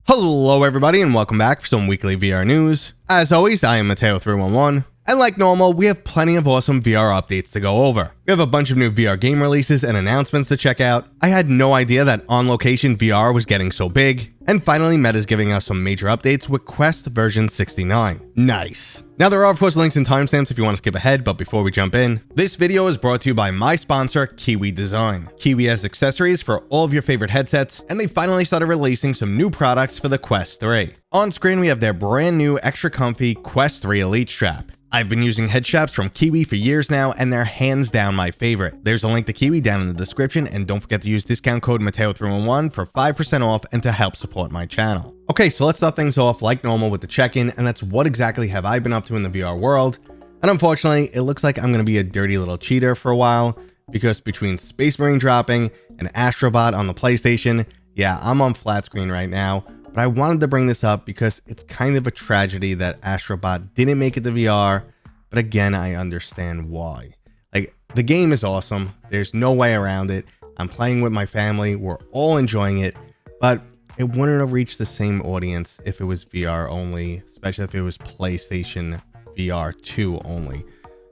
Hello everybody and welcome back for some weekly VR news. As always, I am Mateo311, and like normal, we have plenty of awesome VR updates to go over. We have a bunch of new VR game releases and announcements to check out. I had no idea that on-location VR was getting so big. And finally, Meta's giving us some major updates with Quest version 69. Nice. Now there are of course links and timestamps if you want to skip ahead, but before we jump in, this video is brought to you by my sponsor, Kiwi Design. Kiwi has accessories for all of your favorite headsets, and they finally started releasing some new products for the Quest 3. On screen we have their brand new extra comfy Quest 3 Elite strap. I've been using head straps from Kiwi for years now, and they're hands down my favorite. There's a link to Kiwi down in the description, and don't forget to use discount code Mateo311 for 5% off and to help support my channel. Okay, so let's start things off like normal with the check-in, and that's what exactly have I been up to in the VR world. And unfortunately, it looks like I'm going to be a dirty little cheater for a while, because between Space Marine dropping and Astrobot on the PlayStation, yeah, I'm on flat screen right now. But I wanted to bring this up because it's kind of a tragedy that Astrobot didn't make it to VR, but again, I understand why. Like, the game is awesome. There's no way around it. I'm playing with my family. We're all enjoying it, but it wouldn't have reached the same audience if it was VR only, especially if it was PlayStation VR 2 only.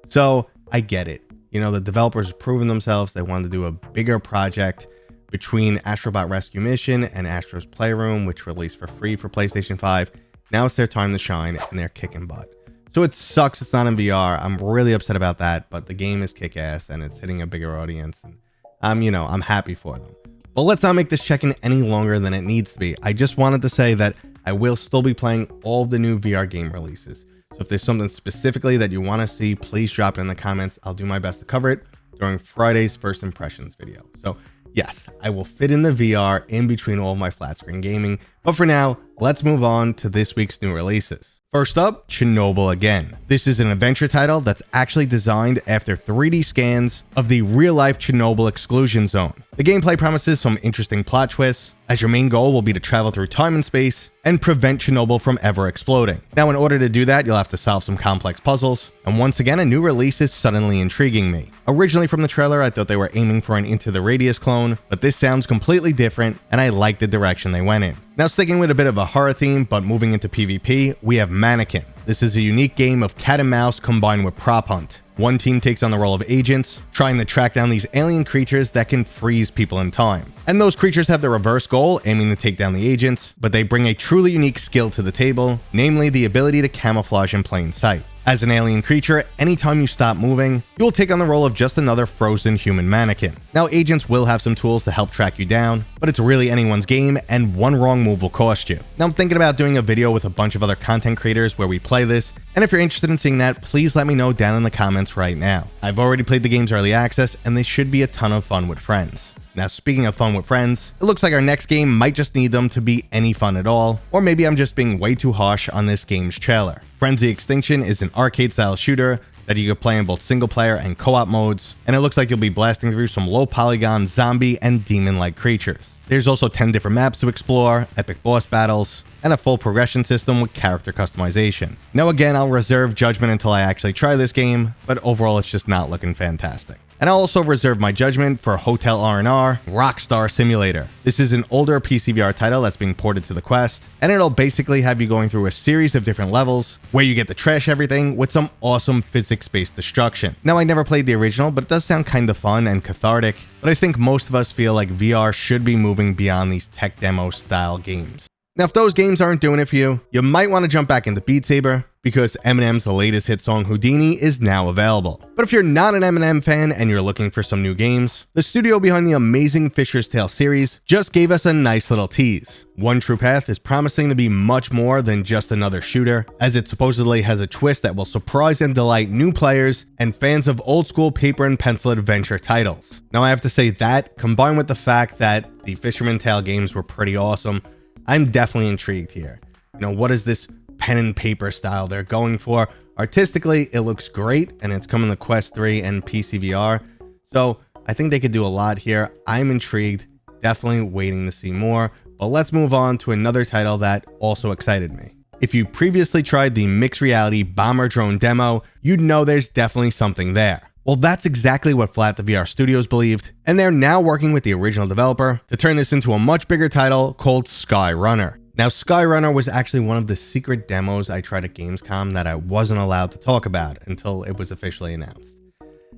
So I get it. You know, the developers have proven themselves. They wanted to do a bigger project. Between Astrobot Rescue Mission and Astro's Playroom, which released for free for PlayStation 5, now it's their time to shine, and they're kicking butt. So it sucks it's not in VR. I'm really upset about that, but the game is kick-ass, and it's hitting a bigger audience, and I'm happy for them. But let's not make this check-in any longer than it needs to be. I just wanted to say that I will still be playing all of the new VR game releases. So if there's something specifically that you want to see, please drop it in the comments. I'll do my best to cover it during Friday's First Impressions video. So yes, I will fit in the VR in between all of my flat screen gaming, but for now, let's move on to this week's new releases. First up, Chernobyl Again. This is an adventure title that's actually designed after 3D scans of the real-life Chernobyl exclusion zone. The gameplay promises some interesting plot twists, as your main goal will be to travel through time and space and prevent Chernobyl from ever exploding. Now, in order to do that, you'll have to solve some complex puzzles, and once again, a new release is suddenly intriguing me. Originally from the trailer, I thought they were aiming for an Into the Radius clone, but this sounds completely different, and I like the direction they went in. Now, sticking with a bit of a horror theme, but moving into PvP, we have Mannequin. This is a unique game of cat and mouse combined with prop hunt. One team takes on the role of agents, trying to track down these alien creatures that can freeze people in time. And those creatures have the reverse goal, aiming to take down the agents, but they bring a truly unique skill to the table, namely the ability to camouflage in plain sight. As an alien creature, anytime you stop moving, you'll take on the role of just another frozen human mannequin. Now, agents will have some tools to help track you down, but it's really anyone's game, and one wrong move will cost you. Now, I'm thinking about doing a video with a bunch of other content creators where we play this, and if you're interested in seeing that, please let me know down in the comments right now. I've already played the game's early access, and they should be a ton of fun with friends. Now, speaking of fun with friends, it looks like our next game might just need them to be any fun at all, or maybe I'm just being way too harsh on this game's trailer. Extinction is an arcade-style shooter that you can play in both single-player and co-op modes, and it looks like you'll be blasting through some low-polygon zombie and demon-like creatures. There's also 10 different maps to explore, epic boss battles, and a full progression system with character customization. Now again, I'll reserve judgment until I actually try this game, but overall it's just not looking fantastic. And I'll also reserve my judgment for Hotel R&R Rockstar Simulator. This is an older psvr title that's being ported to the Quest, and it'll basically have you going through a series of different levels where you get to trash everything with some awesome physics-based destruction. Now, I never played the original, but it does sound kind of fun and cathartic, but I think most of us feel like VR should be moving beyond these tech demo style games. Now, if those games aren't doing it for you, you might want to jump back into Beat Saber, because Eminem's latest hit song Houdini is now available. But if you're not an Eminem fan and you're looking for some new games, the studio behind the amazing Fisher's Tale series just gave us a nice little tease. One True Path is promising to be much more than just another shooter, as it supposedly has a twist that will surprise and delight new players and fans of old school paper and pencil adventure titles. Now, I have to say that, combined with the fact that the Fisherman Tale games were pretty awesome, I'm definitely intrigued here. You know, what is this pen and paper style they're going for? Artistically, it looks great, and it's coming to Quest 3 and PCVR, so I think they could do a lot here. I'm intrigued, definitely waiting to see more, but let's move on to another title that also excited me. If you previously tried the mixed reality bomber drone demo, you'd know there's definitely something there. Well, that's exactly what Flat the VR Studios believed, and they're now working with the original developer to turn this into a much bigger title called Sky Runner. Now, Skyrunner was actually one of the secret demos I tried at Gamescom that I wasn't allowed to talk about until it was officially announced.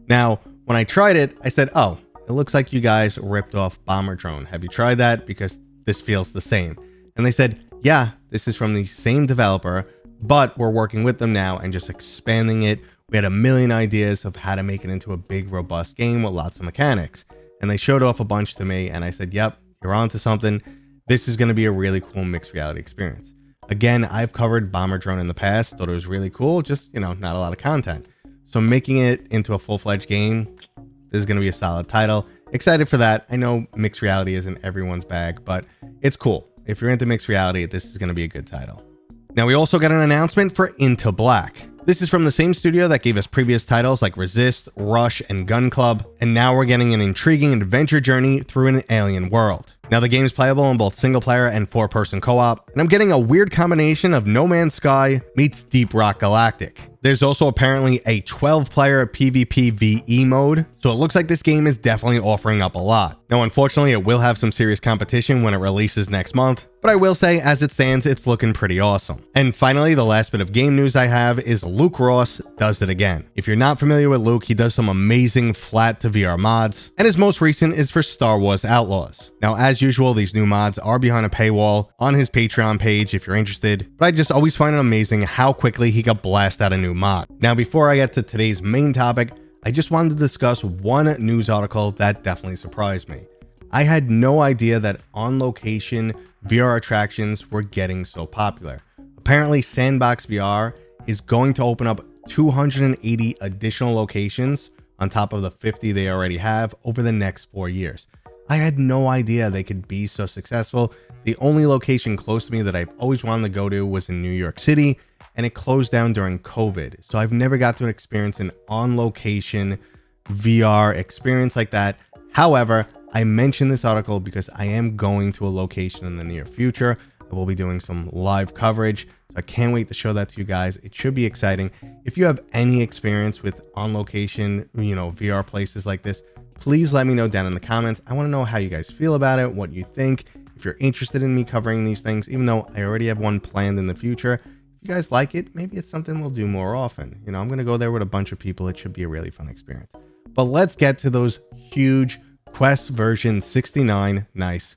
Now, when I tried it, I said, oh, it looks like you guys ripped off Bomber Drone. Have you tried that? Because this feels the same. And they said, yeah, this is from the same developer, but we're working with them now and just expanding it. We had a million ideas of how to make it into a big, robust game with lots of mechanics. And they showed off a bunch to me, and I said, yep, you're onto something. This is going to be a really cool mixed reality experience. Again, I've covered Bomber Drone in the past, thought it was really cool, just, not a lot of content. So making it into a full-fledged game, this is going to be a solid title. Excited for that. I know mixed reality isn't everyone's bag, but it's cool. If you're into mixed reality, this is going to be a good title. Now, we also got an announcement for Into Black. This is from the same studio that gave us previous titles like Resist, Rush, and Gun Club, and now we're getting an intriguing adventure journey through an alien world. Now, the game is playable in both single player and 4-person co-op, and I'm getting a weird combination of No Man's Sky meets Deep Rock Galactic. There's also apparently a 12-player PvP VE mode, so it looks like this game is definitely offering up a lot. Now, unfortunately, it will have some serious competition when it releases next month, but I will say, as it stands, it's looking pretty awesome. And finally, the last bit of game news I have is Luke Ross does it again. If you're not familiar with Luke, he does some amazing flat to VR mods, and his most recent is for Star Wars Outlaws. Now, as usual, these new mods are behind a paywall on his Patreon page if you're interested, but I just always find it amazing how quickly he got blasted out a new mod. Now, before I get to today's main topic, I just wanted to discuss one news article that definitely surprised me. I had no idea that on-location VR attractions were getting so popular. Apparently, Sandbox VR is going to open up 280 additional locations on top of the 50 they already have over the next 4 years. I had no idea they could be so successful. The only location close to me that I've always wanted to go to was in New York City, and it closed down during COVID. So I've never got to experience an on-location VR experience like that. However, I mentioned this article because I am going to a location in the near future. I will be doing some live coverage. So I can't wait to show that to you guys. It should be exciting. If you have any experience with on-location, VR places like this, please let me know down in the comments. I want to know how you guys feel about it, what you think, if you're interested in me covering these things, even though I already have one planned in the future. If you guys like it, maybe it's something we'll do more often. I'm going to go there with a bunch of people. It should be a really fun experience. But let's get to those huge Quest version 69 nice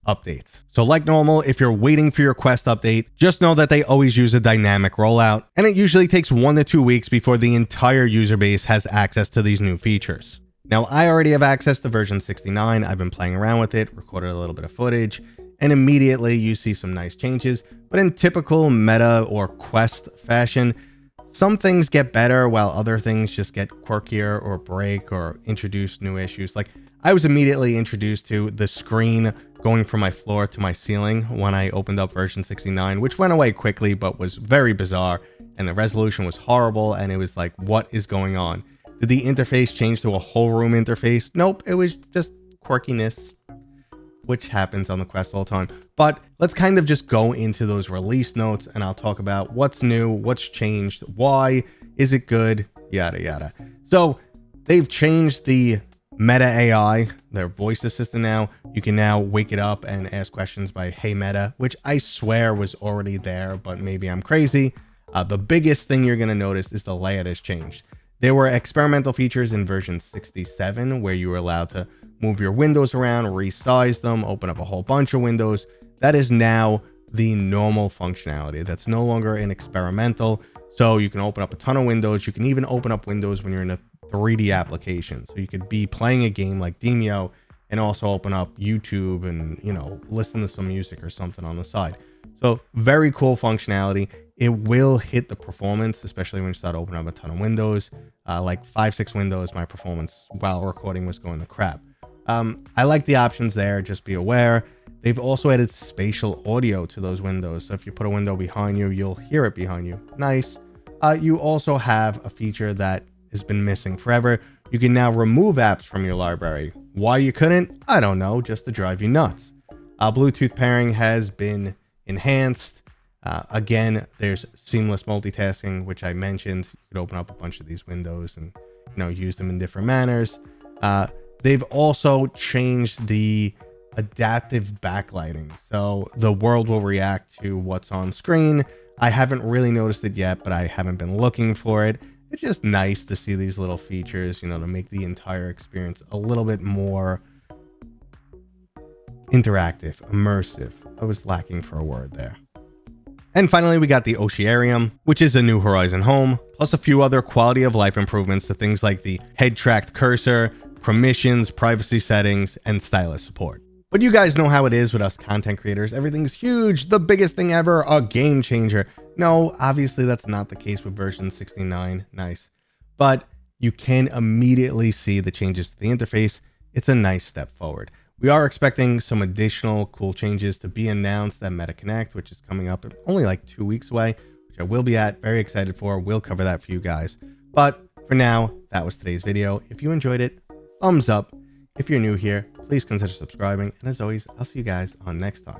updates. So like normal, if you're waiting for your Quest update, just know that they always use a dynamic rollout, and it usually takes 1 to 2 weeks before the entire user base has access to these new features. Now, I already have access to version 69. I've been playing around with it, recorded a little bit of footage, and immediately you see some nice changes. But in typical meta or Quest fashion, some things get better while other things just get quirkier or break or introduce new issues. Like, I was immediately introduced to the screen going from my floor to my ceiling when I opened up version 69, which went away quickly but was very bizarre, and the resolution was horrible, and it was like, what is going on? Did the interface change to a whole room interface? Nope, it was just quirkiness, which happens on the Quest all the time. But let's kind of just go into those release notes, and I'll talk about what's new, what's changed, why, is it good, yada yada. So they've changed the Meta AI, their voice assistant now. You can now wake it up and ask questions by Hey Meta, which I swear was already there, but maybe I'm crazy. The biggest thing you're going to notice is the layout has changed. There were experimental features in version 67 where you were allowed to move your windows around, resize them, open up a whole bunch of windows. That is now the normal functionality. That's no longer an experimental. So you can open up a ton of windows. You can even open up windows when you're in a 3D application. So you could be playing a game like Demio and also open up YouTube and, listen to some music or something on the side. So very cool functionality. It will hit the performance, especially when you start opening up a ton of windows. Like 5-6 windows, my performance while recording was going to crap. I like the options there, just be aware. They've also added spatial audio to those windows. So if you put a window behind you, you'll hear it behind you. Nice. You also have a feature that has been missing forever. You can now remove apps from your library. Why you couldn't? I don't know, just to drive you nuts. Bluetooth pairing has been enhanced. Again, there's seamless multitasking, which I mentioned. You could open up a bunch of these windows and use them in different manners. They've also changed the adaptive backlighting. So the world will react to what's on screen. I haven't really noticed it yet, but I haven't been looking for it. It's just nice to see these little features, you know, to make the entire experience a little bit more interactive, immersive. I was lacking for a word there. And finally, we got the Ocearium, which is a New Horizon home, plus a few other quality of life improvements to things like the head-tracked cursor, permissions, privacy settings, and stylus support. But you guys know how it is with us content creators. Everything's huge, the biggest thing ever, a game changer. No, obviously that's not the case with version 69. Nice. But you can immediately see the changes to the interface. It's a nice step forward. We are expecting some additional cool changes to be announced at MetaConnect, which is coming up only like 2 weeks away, which I will be at. Very excited for. We'll cover that for you guys. But for now, that was today's video. If you enjoyed it, thumbs up. If you're new here, please consider subscribing. And as always, I'll see you guys on next time.